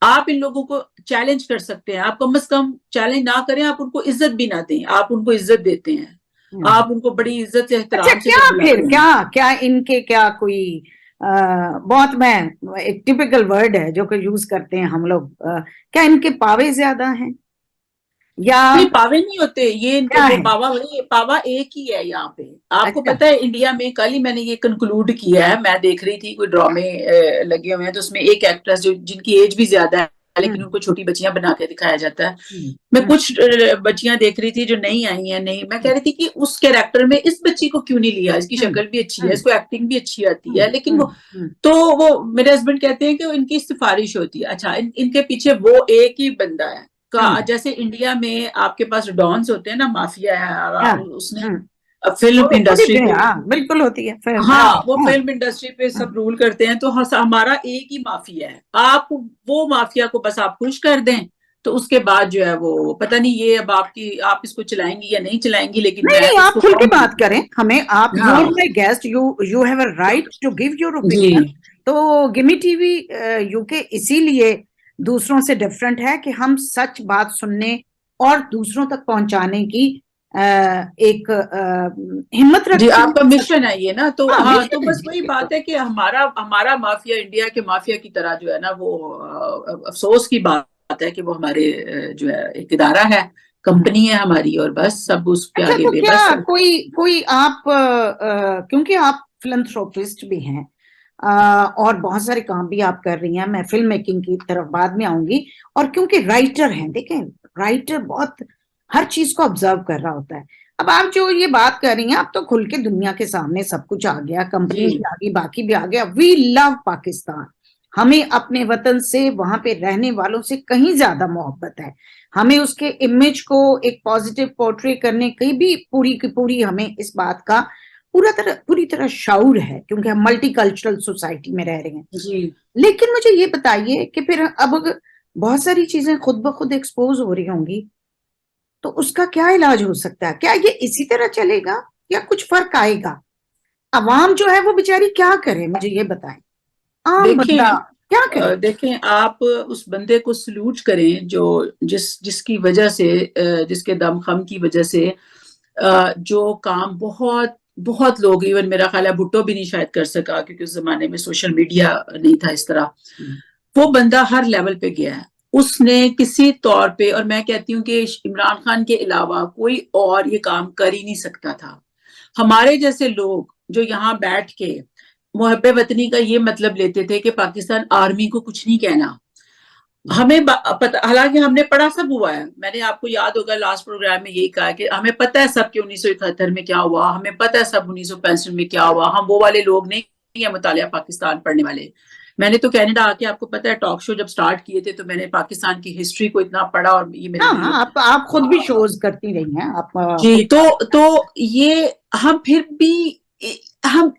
आप इन लोगों को चैलेंज कर सकते हैं, आप कम से कम चैलेंज ना करें, आप उनको इज्जत भी ना दें, आप उनको इज्जत देते हैं, हम्म। आप उनको बड़ी इज्जत से अच्छा, एहतराम से क्या जब फिर बुलाते क्या हैं। क्या इनके क्या कोई बहुत, मैं एक टिपिकल वर्ड है जो कि यूज करते हैं हम लोग, क्या इनके पावे ज्यादा हैं, या नहीं, पावे नहीं होते ये, इनके क्या वो है? पावा, वही पावा एक ही है यहाँ पे। आपको अच्छा। पता है इंडिया में, कल ही मैंने ये कंक्लूड किया है, मैं देख रही थी कोई ड्रामे लगे हुए हैं, तो उसमें एक एक्ट्रेस जो, जिनकी एज भी ज्यादा है लेकिन हम्म, उनको छोटी बच्चियां बना के दिखाया जाता है। हम्म, मैं हम्म, कुछ बच्चियां देख रही थी जो नहीं आई हैं, नहीं, मैं कह रही थी कि उस कैरेक्टर में इस बच्ची को क्यों नहीं लिया, इसकी हम्म, शक्ल भी अच्छी है, हम्म, इसको एक्टिंग भी अच्छी आती हम्म, है, लेकिन हम्म, वो, तो वो मेरे हस्बैंड कहते हैं कि इनकी सिफारिश होती है। अच्छा, इनके पीछे वो एक ही बंदा है का, हम्म, जैसे इंडिया में आपके पास डॉन्स होते हैं ना, माफिया है, हाँ, उसने हम्म, फिल्म होती इंडस्ट्री है, पे, हाँ, बिल्कुल होती है फिर, हाँ, हाँ, वो हाँ, फिल्म इंडस्ट्री पे हाँ, सब रूल करते हैं, तो हमारा एक ही माफिया है। आप वो माफिया को बस आप खुश कर दें, तो उसके बाद जो है वो पता नहीं, ये अब आपकी, आप इसको चलाएंगी या नहीं चलाएंगी, लेकिन नहीं मैं नहीं, तो आप इसको खुल के कहूंगी। बात करें हमें, आप, यू आर हाँ my guest, you have a right to give your जी। ओपिनियन। तो गिमी टीवी यूके इसीलिए दूसरों से डिफरेंट है कि हम सच बात सुनने और दूसरों तक पहुंचाने की एक हिम्मत जी, रखते आपका हैं। मिशन है ये ना, तो हाँ, हाँ, तो मिशन है बस जी, वही बिल्कुल। बात है कि हमारा हमारा माफिया इंडिया के माफिया की तरह जो है ना, वो अफसोस की बात है कि वो हमारे जो है एक इदारा है, कंपनी है हमारी और बस सब उस पे अच्छा, आगे तो क्या बेबस। कोई आप क्योंकि आप फिलंथ्रोपिस्ट भी हैं, और बहुत सारे काम भी आप कर रही हैं, मैं फिल्म मेकिंग की तरफ बाद में आऊंगी, और क्योंकि राइटर हैं, देखें राइटर बहुत हर चीज को ऑब्जर्व कर रहा होता है। अब आप जो ये बात कर रही हैं, आप तो खुल के दुनिया के सामने सब कुछ आ गया, कंपनी भी जी आ गई, बाकी भी आ गया। वी लव पाकिस्तान, हमें अपने वतन से, वहां पे रहने वालों से कहीं ज्यादा मोहब्बत है। हमें उसके इमेज को एक पॉजिटिव पोर्ट्रे करने की भी पूरी की पूरी हमें इस बात का पूरी तरह शाऊर है, क्योंकि हम मल्टीकल्चरल सोसाइटी में रह रहे हैं। जी। लेकिन मुझे ये बताइए कि फिर अब बहुत सारी चीजें खुद ब खुद एक्सपोज हो रही होंगी, तो उसका क्या इलाज हो सकता है? क्या ये इसी तरह चलेगा या कुछ फर्क आएगा? अवाम जो है वो बेचारी क्या करे, मुझे ये बताएं, आम बंदा देखें क्या करे? देखें, आप उस बंदे को सल्यूट करें जो जिसकी वजह से जिसके दमखम की वजह से जो काम बहुत बहुत लोग, इवन मेरा ख्याल है भुट्टो भी नहीं शायद कर सका, क्योंकि उस जमाने में सोशल मीडिया नहीं था इस तरह। वो बंदा हर लेवल पे गया है, उसने किसी तौर पे, और मैं कहती हूँ कि इमरान खान के अलावा कोई और ये काम कर ही नहीं सकता था। हमारे जैसे लोग जो यहाँ बैठ के मुहब्बे वतनी का ये मतलब लेते थे कि पाकिस्तान आर्मी को कुछ नहीं कहना, हमें पता, हालांकि हमने पढ़ा सब हुआ है। मैंने, आपको याद होगा लास्ट प्रोग्राम में यही कहा कि हमें पता है सब कि 1971 में क्या हुआ, हमें पता है सब 1965 में क्या हुआ। हम वो वाले लोग नहीं है मुतालिया पाकिस्तान पढ़ने वाले। मैंने तो कनाडा आके, आपको पता है, टॉक शो जब स्टार्ट किए थे तो मैंने पाकिस्तान की हिस्ट्री को इतना पढ़ा, और ये मेरे हाँ लिए हाँ, आप खुद भी शोज करती रही हैं, आप जी। खुद। तो ये हम फिर भी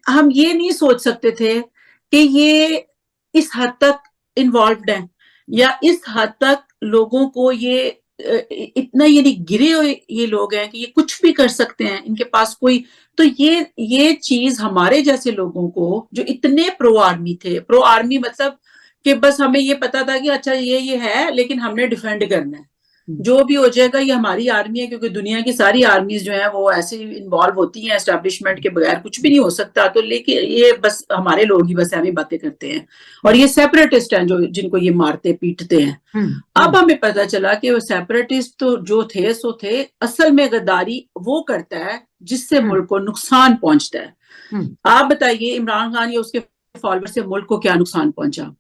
हम ये नहीं सोच सकते थे कि ये इस हद तक इन्वॉल्व्ड है, या इस हद तक लोगों को ये इतना ये नहीं गिरे हुए ये लोग हैं कि ये कुछ भी कर सकते हैं, इनके पास कोई। तो ये चीज हमारे जैसे लोगों को जो इतने प्रो आर्मी थे, प्रो आर्मी मतलब कि बस हमें ये पता था कि अच्छा ये है, लेकिन हमने डिफेंड करना है, जो भी हो जाएगा ये हमारी आर्मी है, क्योंकि दुनिया की सारी आर्मीज जो है वो ऐसे इन्वॉल्व होती हैं, एस्टेब्लिशमेंट के बगैर कुछ भी नहीं हो सकता। तो लेकिन ये बस हमारे लोग ही बस ऐसी बातें करते हैं, और ये सेपरेटिस्ट हैं जो जिनको ये मारते पीटते हैं। अब हमें पता चला कि वो सेपरेटिस्ट तो जो थे सो थे, असल में गद्दारी वो करता है जिससे मुल्क को नुकसान पहुंचता है। आप बताइए, इमरान खान या उसके फॉलोअर से मुल्क को क्या नुकसान पहुंचा?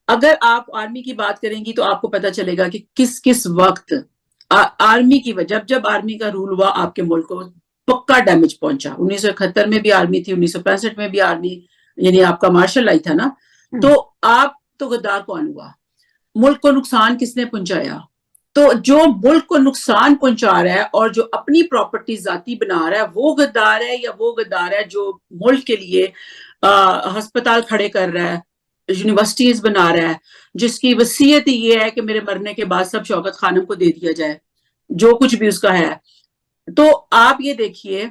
अगर आप आर्मी की बात करेंगी तो आपको पता चलेगा कि किस किस वक्त आर्मी की वजह, जब आर्मी का रूल हुआ आपके मुल्क को पक्का डैमेज पहुंचा। 1971 में भी आर्मी थी, 1965 में भी आर्मी, यानी आपका मार्शल आई था ना। तो आप तो गद्दार कौन हुआ? मुल्क को नुकसान किसने पहुंचाया? तो जो मुल्क को नुकसान पहुंचा रहा है और जो अपनी प्रॉपर्टी जाती बना रहा है, वो गद्दार है, या वो गद्दार है जो मुल्क के लिए अस्पताल खड़े कर रहा है, यूनिवर्सिटीज बना रहा है, जिसकी वसीयत ये है कि मेरे मरने के बाद सब शौकत खानम को दे दिया जाए, जो कुछ भी उसका है। तो आप ये देखिए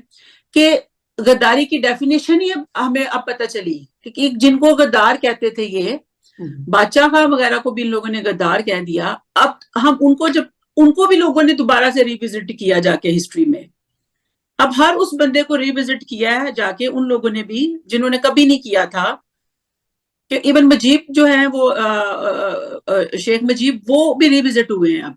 कि गद्दारी की डेफिनेशन ही हमें अब पता चली कि जिनको गद्दार कहते थे, ये बादशाह खां वगैरह को भी इन लोगों ने गद्दार कह दिया। अब हम उनको भी लोगों ने दोबारा से रिविजिट किया जाके हिस्ट्री में। अब हर उस बंदे को रिविजिट किया है जाके उन लोगों ने भी जिन्होंने कभी नहीं किया था। कि इवन मजीब जो है वो शेख मजीब, वो भी रिविजिट हुए हैं अब।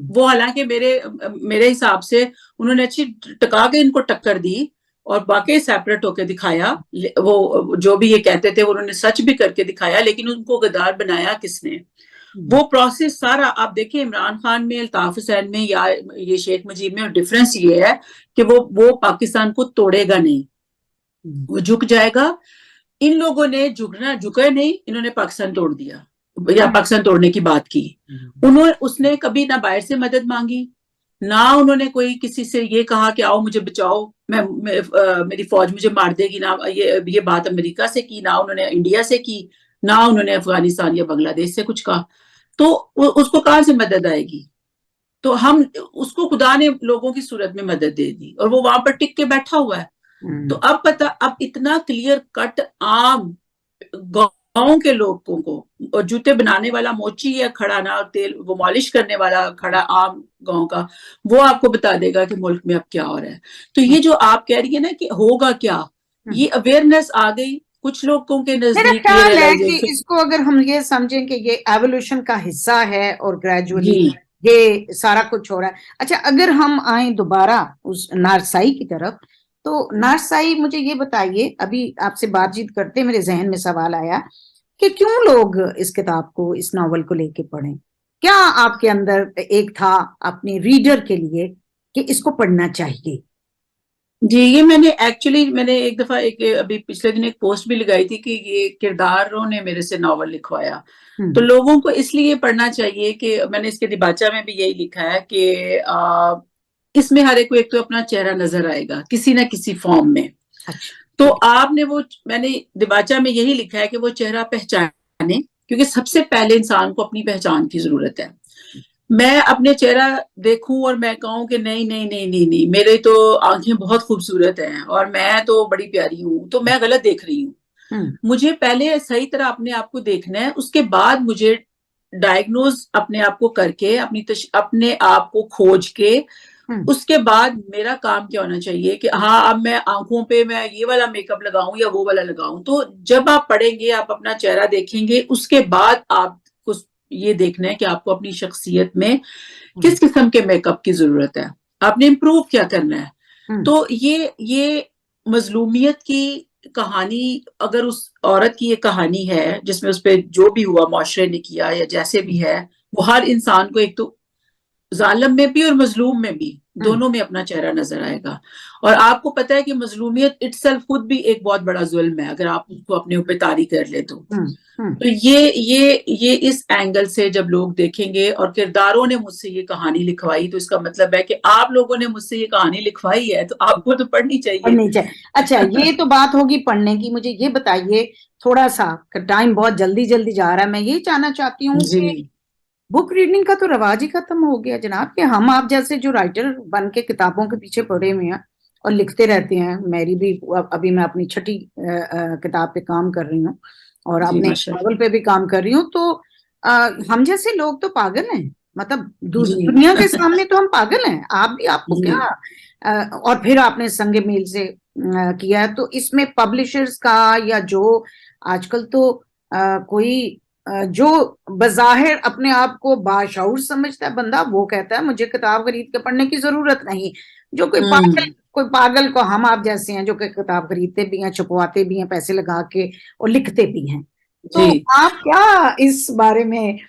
वो हालांकि मेरे हिसाब से उन्होंने अच्छी टका के इनको टक्कर दी और वाकई सेपरेट होकर दिखाया। वो जो भी ये कहते थे उन्होंने सच भी करके दिखाया, लेकिन उनको गद्दार बनाया किसने? वो प्रोसेस सारा आप देखिए, इमरान खान में, अल्ताफ हुसैन में, या ये शेख मुजीब में डिफरेंस ये है कि वो पाकिस्तान को तोड़ेगा नहीं, वो झुक जाएगा। इन लोगों ने झुका नहीं, इन्होंने पाकिस्तान तोड़ दिया या पाकिस्तान तोड़ने की बात की। उसने कभी ना बाहर से मदद मांगी, ना उन्होंने कोई किसी से ये कहा कि आओ मुझे बचाओ, मेरी फौज मुझे मार देगी, ना ये बात अमेरिका से की, ना उन्होंने इंडिया से की, ना उन्होंने अफगानिस्तान या बांग्लादेश से कुछ कहा। तो उसको कहां से मदद आएगी? तो हम उसको खुदा ने लोगों की सूरत में मदद दे दी और वो वहां पर टिक के बैठा हुआ है। तो अब इतना क्लियर कट आम गांव के लोगों को, और जूते बनाने वाला मोची या खड़ा ना, तेल वो मॉलिश करने वाला खड़ा आम गांव का, वो आपको बता देगा कि मुल्क में अब क्या हो रहा है। तो ये जो आप कह रही है ना कि होगा क्या, ये अवेयरनेस आ गई कुछ लोगों के मेरा नजदीक, ये ख्याल है कि रियलाइजेशन। इसको अगर हम ये समझें कि ये एवोल्यूशन का हिस्सा है और ग्रेजुअली जी ये सारा कुछ हो रहा है। अच्छा, अगर हम आए दोबारा उस नारसाई की तरफ, तो नारसाई मुझे ये बताइए, अभी आपसे बातचीत करते मेरे जहन में सवाल आया कि क्यों लोग इस किताब को, इस नॉवल को लेके पढ़ें? क्या आपके अंदर एक था अपने रीडर के लिए कि इसको पढ़ना चाहिए? जी, ये मैंने एक दफा अभी पिछले दिन एक पोस्ट भी लगाई थी कि ये किरदारों ने मेरे से नॉवल लिखवाया। तो लोगों को इसलिए पढ़ना चाहिए कि मैंने इसके दिबाचा में भी यही लिखा है कि इसमें हर एक को एक तो अपना चेहरा नजर आएगा किसी ना किसी फॉर्म में। अच्छा। तो मैंने दिबाचा में यही लिखा है कि वो चेहरा पहचाने, क्योंकि सबसे पहले इंसान को अपनी पहचान की जरूरत है। मैं अपने चेहरा देखूं और मैं कहूं कि नहीं नहीं नहीं नहीं नहीं, मेरे तो आंखें बहुत खूबसूरत हैं और मैं तो बड़ी प्यारी हूं, तो मैं गलत देख रही हूँ। मुझे पहले सही तरह अपने आप को देखना है, उसके बाद मुझे डायग्नोज अपने आप को करके अपने आप को खोज के उसके बाद मेरा काम क्या होना चाहिए कि हाँ, अब मैं आंखों पे मैं ये वाला मेकअप लगाऊं या वो वाला लगाऊं। तो जब आप पढ़ेंगे, आप अपना चेहरा देखेंगे, उसके बाद आपको ये देखना है कि आपको अपनी शख्सियत में किस किस्म के मेकअप की जरूरत है, आपने इम्प्रूव क्या करना है। तो ये मजलूमियत की कहानी, अगर उस औरत की ये कहानी है जिसमें उस पर जो भी हुआ माशरे ने किया या जैसे भी है, वो हर इंसान को एक तो जालिम में भी और मजलूम में भी दोनों में अपना चेहरा नजर आएगा। और आपको पता है कि मजलूमियत इटसेल्फ खुद भी एक बहुत बड़ा जुल्म है, अगर आप उसको अपने ऊपर तारी कर ले तो ये इस एंगल से जब लोग देखेंगे और किरदारों ने मुझसे ये कहानी लिखवाई, तो इसका मतलब है कि आप लोगों ने मुझसे ये कहानी लिखवाई है, तो आपको तो पढ़नी चाहिए। पढ़नी चाहिए। अच्छा, ये तो बात होगी पढ़ने की। मुझे ये बताइए, थोड़ा सा टाइम बहुत जल्दी जल्दी जा रहा है, मैं ये जानना चाहती हूँ कि बुक रीडिंग का तो रवाज ही खत्म हो गया जनाब, कि हम आप जैसे जो राइटर बन के किताबों के पीछे पड़े हुए हैं और लिखते रहते हैं। मेरी भी अभी मैं अपनी छठी किताब पे काम कर रही हूँ और अपने नॉवल पे भी काम कर रही हूँ। तो हम जैसे लोग तो पागल हैं, मतलब दुनिया के सामने तो हम पागल हैं। आप भी, आपको क्या और फिर आपने संगे मील से किया है, तो इसमें पब्लिशर्स का या जो आजकल तो कोई जो बज़ाहिर अपने आप को बाशऊर समझता है बंदा, वो कहता है मुझे किताब खरीद के पढ़ने की जरूरत नहीं। जो कोई पागल को हम आप जैसे हैं जो कि किताब खरीदते भी हैं, छुपवाते भी हैं पैसे लगा के और लिखते भी हैं। तो आप क्या इस बारे में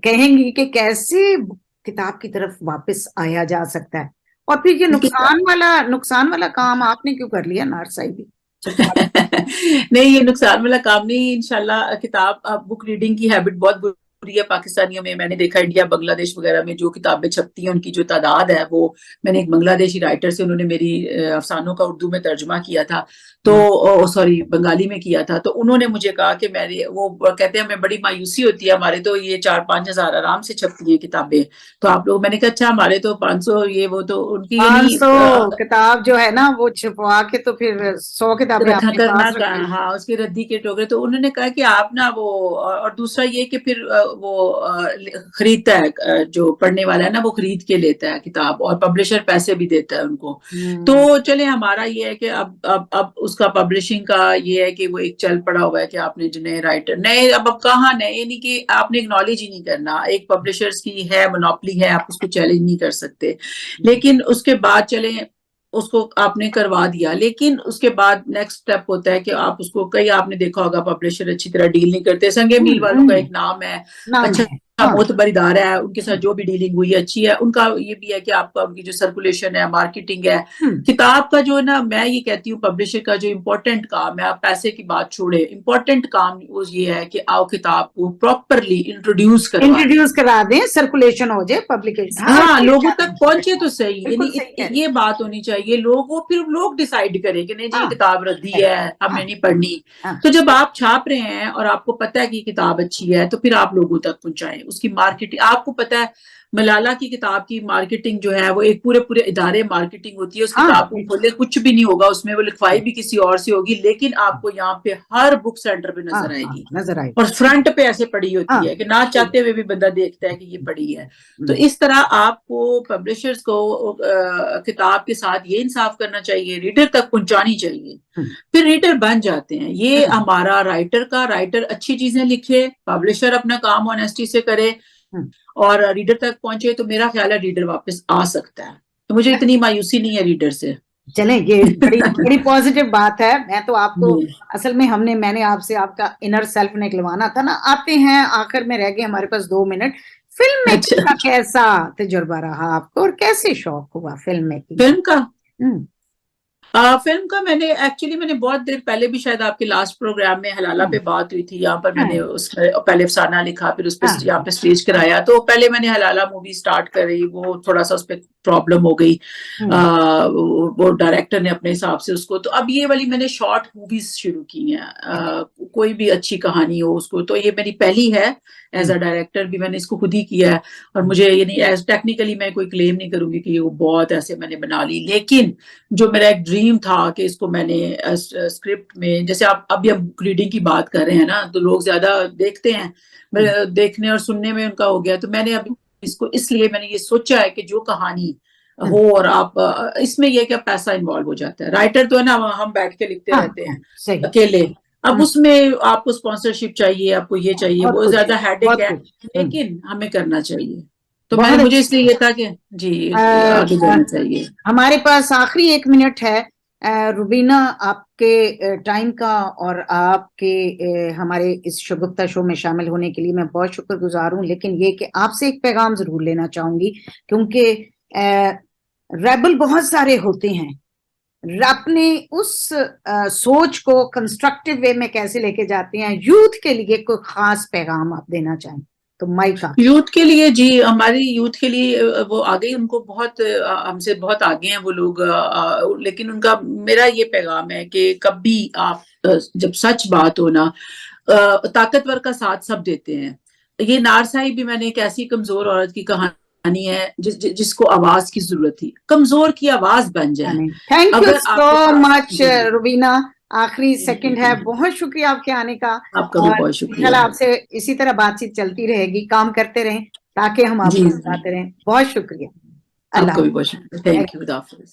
कहेंगी कि कैसे किताब की तरफ वापस आया जा सकता है? और फिर ये नुकसान वाला काम आपने क्यों कर लिया नारसाई भी? नहीं, ये नुकसान वाला काम नहीं। इंशाल्लाह किताब बुक रीडिंग की हैबिट बहुत बुरी है पाकिस्तानियों में। मैंने देखा इंडिया बांग्लादेश वगैरह में जो किताबें छपती हैं उनकी जो तादाद है, वो मैंने एक बांग्लादेशी राइटर से, उन्होंने मेरी अफसानों का उर्दू में तर्जुमा किया था, तो सॉरी बंगाली में किया था। तो उन्होंने मुझे कहा कि वो कहते हैं हमें बड़ी मायूसी होती है, हमारे तो ये 4-5 हजार आराम से छपती है किताबें, तो आप लोग। मैंने कहा अच्छा, हमारे तो 500 ये वो, तो उनकी 500 किताब जो है ना वो छपवा के तो फिर 100 किताबें रखा आपके करना पास का, रखी। हाँ, उसकी रद्दी के टोकरे। तो उन्होंने कहा कि आप ना वो, और दूसरा ये कि फिर वो खरीदता है, जो पढ़ने वाला है ना वो खरीद के लेता है किताब, और पब्लिशर पैसे भी देता है उनको। तो चले, हमारा ये है कि अब उसका पब्लिशिंग का ये है कि वो एक चल पड़ा हुआ है कि आपने जो नए राइटर नए, अब कहाँ नए, यानी कि आपने एक्नॉलेज ही नहीं करना। एक पब्लिशर्स की है मोनोपोली है, आप उसको चैलेंज नहीं कर सकते। लेकिन उसके बाद चले, उसको आपने करवा दिया, लेकिन उसके बाद नेक्स्ट स्टेप होता है कि आप उसको, कई आपने देखा होगा पब्लिशर अच्छी तरह डील नहीं करते। संगे मील वालों का एक नाम है, अच्छा मोतबर इदारा है, उनके साथ जो भी डीलिंग हुई अच्छी है। उनका ये भी है कि आपका उनकी जो सर्कुलेशन है, मार्केटिंग है, किताब का जो है ना, मैं ये कहती हूँ पब्लिशर का जो इम्पोर्टेंट काम है, आप पैसे की बात छोड़े, इम्पोर्टेंट काम वो ये है कि आओ किताब को प्रॉपरली इंट्रोड्यूस करा दें, सर्कुलेशन हो जाए, पब्लिकेशन, हाँ, लोगों तक पहुंचे तो सही। यानी ये बात होनी चाहिए, फिर लोग डिसाइड करें कि नहीं जी किताब रद्दी है, हमने नहीं पढ़नी। तो जब आप छाप रहे हैं और आपको पता है कि किताब अच्छी है, तो फिर आप लोगों तक पहुंचाएं उसकी मार्केटिंग। आपको पता है मलाला की किताब की मार्केटिंग जो है वो एक पूरे इदारे मार्केटिंग होती है। उस किताब को खोले कुछ भी नहीं होगा उसमें, वो लिखवाई भी किसी और से होगी, लेकिन आपको यहाँ पे हर बुक सेंटर पे नजर आएगी और फ्रंट पे ऐसे पड़ी होती है कि ना चाहते हुए भी बंदा देखता है कि ये पड़ी है। तो इस तरह आपको पब्लिशर्स को किताब के साथ ये इंसाफ करना चाहिए, रीडर तक पहुंचानी चाहिए, फिर रीडर बन जाते हैं। ये हमारा राइटर अच्छी चीजें लिखे, पब्लिशर अपना काम ऑनेस्टी से करे, और रीडर तक पहुंचे तो मेरा ख्याल है रीडर वापस आ सकता है। तो मुझे इतनी मायूसी नहीं है रीडर से। चलें, ये बड़ी बड़ी पॉजिटिव बात है। मैं तो आपको जी। असल में मैंने आपसे आपका इनर सेल्फ निकलवाना था ना। आते हैं आखिर में, रह गए हमारे पास 2 मिनट। फिल्म मेकिंग का अच्छा, कैसा तजुर्बा रहा आपको और कैसे शौक हुआ फिल्म मेकिंग का? फिल्म का हम्म। फिल्म का मैंने बहुत देर पहले भी शायद आपके लास्ट प्रोग्राम में हलाला पे बात हुई थी, यहाँ पर मैंने हाँ उसमें पहले अफसाना लिखा, फिर उस पे हाँ यहाँ पे स्टेज कराया। तो पहले मैंने हलाला मूवी स्टार्ट करी, वो थोड़ा सा उस पर प्रॉब्लम हो गई। हम्म वो डायरेक्टर ने अपने हिसाब से उसको, तो अब ये वाली मैंने शॉर्ट मूवीज शुरू की हैं। कोई भी अच्छी कहानी हो उसको, तो ये मेरी पहली है एज अ डायरेक्टर भी, मैंने इसको खुद ही किया है। और मुझे ये नहीं, एज टेक्निकली मैं कोई क्लेम नहीं करूंगी कि वो बहुत ऐसे मैंने बना ली, लेकिन जो मेरा एक ड्रीम था कि इसको मैंने स्क्रिप्ट में, जैसे आप अभी हम रीडिंग की बात कर रहे हैं ना, तो लोग ज्यादा देखते हैं, देखने और सुनने में उनका हो गया। तो मैंने अभी इसको इसलिए मैंने ये सोचा है कि जो कहानी हो, और आप इसमें ये क्या पैसा इन्वॉल्व हो जाता है, राइटर तो है ना, हम बैठ के लिखते हाँ रहते हाँ, हैं सही। अकेले। अब उसमें आपको स्पॉन्सरशिप चाहिए, आपको ये चाहिए, बहुत वो कुछ ज्यादा हेडेक बहुत है, कुछ। लेकिन हमें करना चाहिए। तो मैंने, बहुत मुझे अच्छी इसलिए ये था कि जी बात। आगे जाना चाहिए। हमारे पास आखिरी 1 मिनट है। रुबीना, आपके टाइम का और आपके हमारे इस शगुफ्ता शो में शामिल होने के लिए मैं बहुत शुक्रगुजार हूँ। लेकिन ये कि आपसे एक पैगाम जरूर लेना चाहूंगी, क्योंकि रेबल बहुत सारे होते हैं। अपने उस सोच को कंस्ट्रक्टिव वे में कैसे लेके जाते हैं, यूथ के लिए कोई खास पैगाम आप देना चाहें तो माइक आप। यूथ के लिए जी, हमारी यूथ के लिए वो आगे, उनको बहुत हमसे बहुत आगे हैं वो लोग, लेकिन उनका, मेरा ये पैगाम है कि कभी आप जब सच बात हो ना, ताकतवर का साथ सब देते हैं। ये नारसाई भी मैंने एक ऐसी कमजोर औरत की कहानी है जिसको आवाज की जरूरत थी, कमजोर की आवाज बन जाए थैंक यू अगर सो आपके पास। मच जी रुबीना। आखिरी जी जी सेकंड है, जी, बहुत शुक्रिया आपके आने का। आपका भी और बहुत इंशाल्लाह शुक्रिया। आपसे इसी तरह बातचीत चलती रहेगी, काम करते रहें ताकि हम जी आपको जी, बताते रहें। बहुत शुक्रिया। अल्लाह आपका भी बहुत शुक्रिया, हाफ़िज़। थैंक यू, खुदा हाफिज।